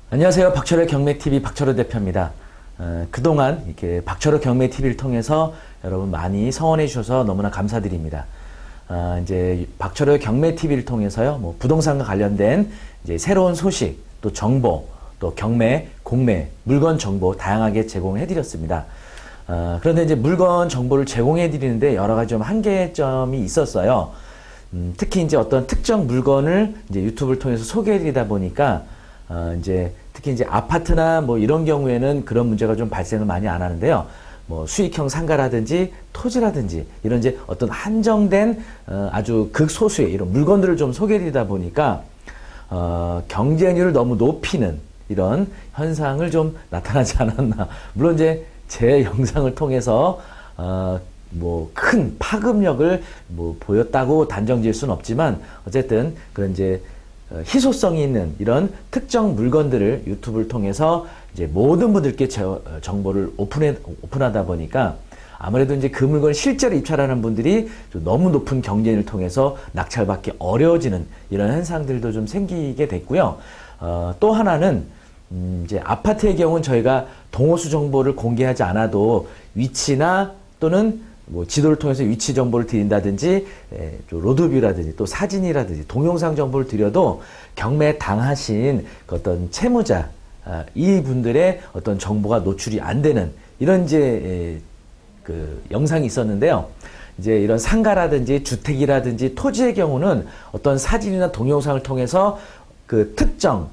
안녕하세요. 박철호의 경매TV 박철호 대표입니다. 그동안 이렇게 박철호 경매TV를 통해서 여러분 많이 성원해 주셔서 너무나 감사드립니다. 이제 박철호의 경매TV를 통해서요, 뭐 부동산과 관련된 이제 새로운 소식, 또 정보, 또 경매, 공매, 물건 정보 다양하게 제공해 드렸습니다. 그런데 이제 물건 정보를 제공해 드리는데 여러 가지 좀 한계점이 있었어요. 특히 이제 어떤 특정 물건을 이제 유튜브를 통해서 소개해 드리다 보니까 이제 특히 이제 아파트나 뭐 이런 경우에는 그런 문제가 좀 발생을 많이 안 하는데요. 뭐 수익형 상가라든지 토지라든지 이런 이제 어떤 한정된 아주 극소수의 이런 물건들을 좀 소개해드리다 보니까 경쟁률을 너무 높이는 이런 현상을 좀 나타나지 않았나. 물론 이제 제 영상을 통해서 뭐 큰 파급력을 뭐 보였다고 단정 지을 수는 없지만 어쨌든 그런 이제 희소성이 있는 이런 특정 물건들을 유튜브를 통해서 이제 모든 분들께 정보를 오픈하다 보니까 아무래도 이제 그 물건을 실제로 입찰하는 분들이 좀 너무 높은 경쟁을 통해서 낙찰받기 어려워지는 이런 현상들도 좀 생기게 됐고요. 또 하나는 이제 아파트의 경우는 저희가 동호수 정보를 공개하지 않아도 위치나 또는 뭐 지도를 통해서 위치 정보를 드린다든지 로드뷰라든지 또 사진이라든지 동영상 정보를 드려도 경매 당하신 그 어떤 채무자 이분들의 어떤 정보가 노출이 안 되는 이런 이제 그 영상이 있었는데요. 이제 이런 상가라든지 주택이라든지 토지의 경우는 어떤 사진이나 동영상을 통해서 그 특정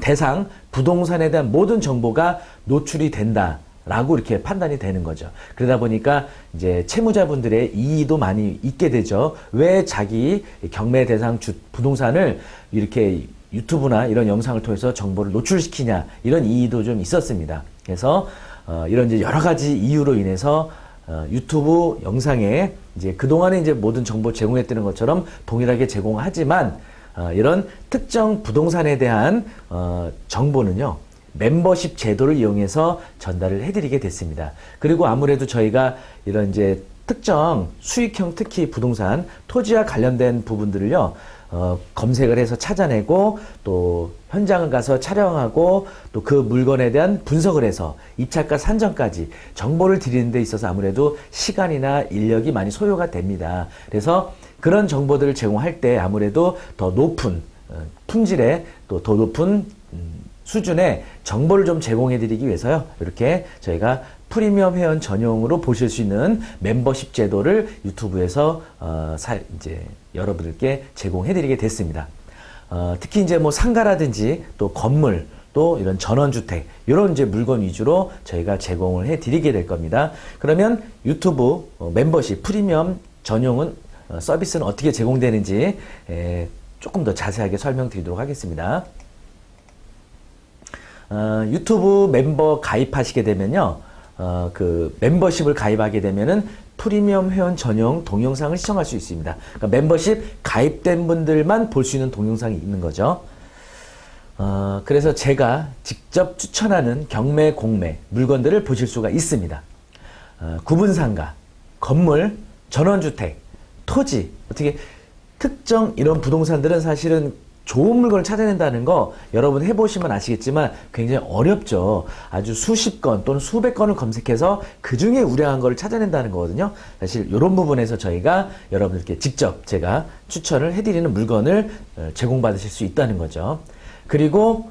대상 부동산에 대한 모든 정보가 노출이 된다. 라고 이렇게 판단이 되는 거죠. 그러다 보니까 이제 채무자분들의 이의도 많이 있게 되죠. 왜 자기 경매 대상 부동산을 이렇게 유튜브나 이런 영상을 통해서 정보를 노출시키냐 이런 이의도 좀 있었습니다. 그래서 이런 이제 여러 가지 이유로 인해서 유튜브 영상에 이제 그동안에 이제 모든 정보 제공했던 것처럼 동일하게 제공하지만 이런 특정 부동산에 대한 정보는요. 멤버십 제도를 이용해서 전달을 해드리게 됐습니다. 그리고 아무래도 저희가 이런 이제 특정 수익형 특히 부동산, 토지와 관련된 부분들을요, 검색을 해서 찾아내고 또 현장을 가서 촬영하고 또 그 물건에 대한 분석을 해서 입찰가 산정까지 정보를 드리는 데 있어서 아무래도 시간이나 인력이 많이 소요가 됩니다. 그래서 그런 정보들을 제공할 때 아무래도 더 높은 품질의 또 더 높은 수준의 정보를 좀 제공해 드리기 위해서요. 이렇게 저희가 프리미엄 회원 전용으로 보실 수 있는 멤버십 제도를 유튜브에서 이제 여러분들께 제공해 드리게 됐습니다. 특히 이제 뭐 상가라든지 또 건물 또 이런 전원주택 이런 이제 물건 위주로 저희가 제공을 해 드리게 될 겁니다. 그러면 유튜브 멤버십 프리미엄 전용은 서비스는 어떻게 제공되는지 조금 더 자세하게 설명드리도록 하겠습니다. 유튜브 멤버 가입하시게 되면요, 그 멤버십을 가입하게 되면은 프리미엄 회원 전용 동영상을 시청할 수 있습니다. 그러니까 멤버십 가입된 분들만 볼 수 있는 동영상이 있는 거죠. 그래서 제가 직접 추천하는 경매, 공매 물건들을 보실 수가 있습니다. 구분상가, 건물, 전원주택, 토지, 어떻게 특정 이런 부동산들은 사실은 좋은 물건을 찾아낸다는 거 여러분 해보시면 아시겠지만 굉장히 어렵죠. 아주 수십 건 또는 수백 건을 검색해서 그 중에 우량한 거를 찾아낸다는 거거든요. 사실 이런 부분에서 저희가 여러분들께 직접 제가 추천을 해드리는 물건을 제공받으실 수 있다는 거죠. 그리고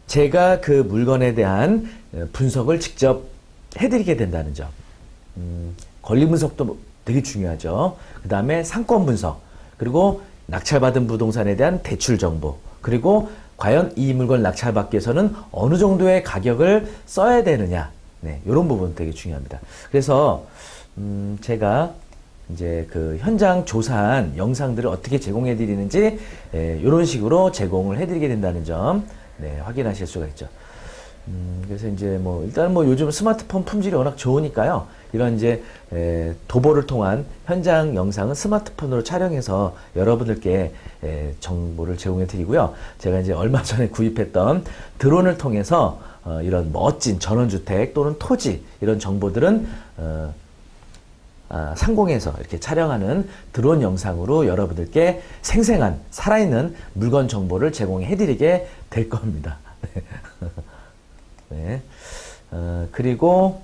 제가 그 물건에 대한 분석을 직접 해드리게 된다는 점. 권리 분석도 되게 중요하죠. 그 다음에 상권 분석, 그리고 낙찰받은 부동산에 대한 대출 정보, 그리고 과연 이 물건 낙찰받기 위해서는 어느 정도의 가격을 써야 되느냐, 네, 이런 부분 되게 중요합니다. 그래서 제가 이제 그 현장 조사한 영상들을 어떻게 제공해 드리는지 이런 식으로 제공을 해드리게 된다는 점, 네, 확인하실 수가 있죠. 그래서 이제 뭐 일단 뭐 요즘 스마트폰 품질이 워낙 좋으니까요. 이런 이제 도보를 통한 현장 영상은 스마트폰으로 촬영해서 여러분들께 정보를 제공해 드리고요. 제가 이제 얼마 전에 구입했던 드론을 통해서 이런 멋진 전원주택 또는 토지 이런 정보들은 상공에서 이렇게 촬영하는 드론 영상으로 여러분들께 생생한 살아있는 물건 정보를 제공해 드리게 될 겁니다. 네. 그리고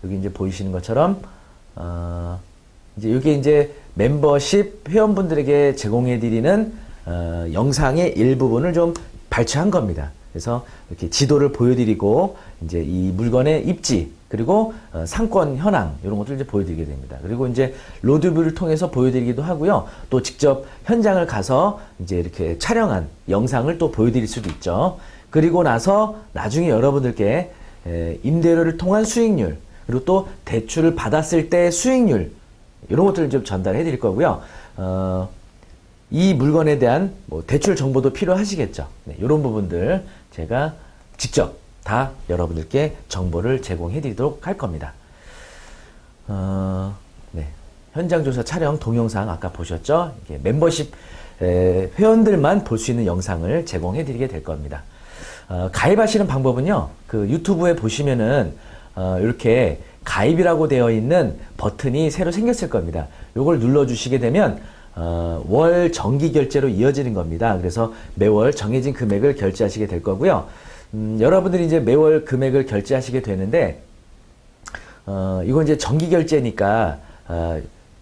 여기 이제 보이시는 것처럼 이제 이게 이제 멤버십 회원분들에게 제공해 드리는 영상의 일부분을 좀 발췌한 겁니다. 그래서 이렇게 지도를 보여드리고 이제 이 물건의 입지 그리고 상권 현황 이런 것들을 이제 보여드리게 됩니다. 그리고 이제 로드뷰를 통해서 보여드리기도 하고요. 또 직접 현장을 가서 이제 이렇게 촬영한 영상을 또 보여드릴 수도 있죠. 그리고 나서 나중에 여러분들께 임대료를 통한 수익률 그리고 또 대출을 받았을 때 수익률 이런 것들을 좀 전달해 드릴 거고요. 이 물건에 대한 뭐 대출 정보도 필요하시겠죠. 네, 이런 부분들 제가 직접 다 여러분들께 정보를 제공해 드리도록 할 겁니다. 네. 현장 조사 촬영 동영상 아까 보셨죠? 이게 멤버십 회원들만 볼 수 있는 영상을 제공해 드리게 될 겁니다. 가입하시는 방법은요. 그 유튜브에 보시면은 이렇게 가입이라고 되어 있는 버튼이 새로 생겼을 겁니다. 요걸 눌러 주시게 되면 월 정기 결제로 이어지는 겁니다. 그래서 매월 정해진 금액을 결제하시게 될 거고요. 여러분들이 이제 매월 금액을 결제하시게 되는데, 이건 이제 정기 결제니까,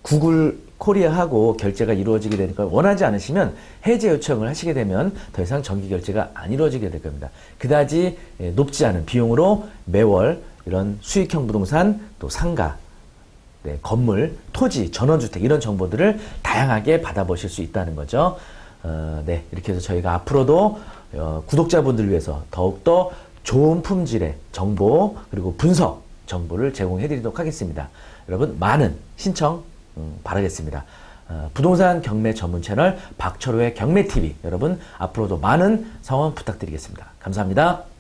구글 코리아하고 결제가 이루어지게 되니까 원하지 않으시면 해제 요청을 하시게 되면 더 이상 정기 결제가 안 이루어지게 될 겁니다. 그다지 높지 않은 비용으로 매월 이런 수익형 부동산, 또 상가, 네, 건물, 토지, 전원주택 이런 정보들을 다양하게 받아보실 수 있다는 거죠. 네, 이렇게 해서 저희가 앞으로도 구독자분들을 위해서 더욱더 좋은 품질의 정보 그리고 분석 정보를 제공해 드리도록 하겠습니다. 여러분 많은 신청 바라겠습니다. 부동산 경매 전문 채널 박철호의 경매TV 여러분 앞으로도 많은 성원 부탁드리겠습니다. 감사합니다.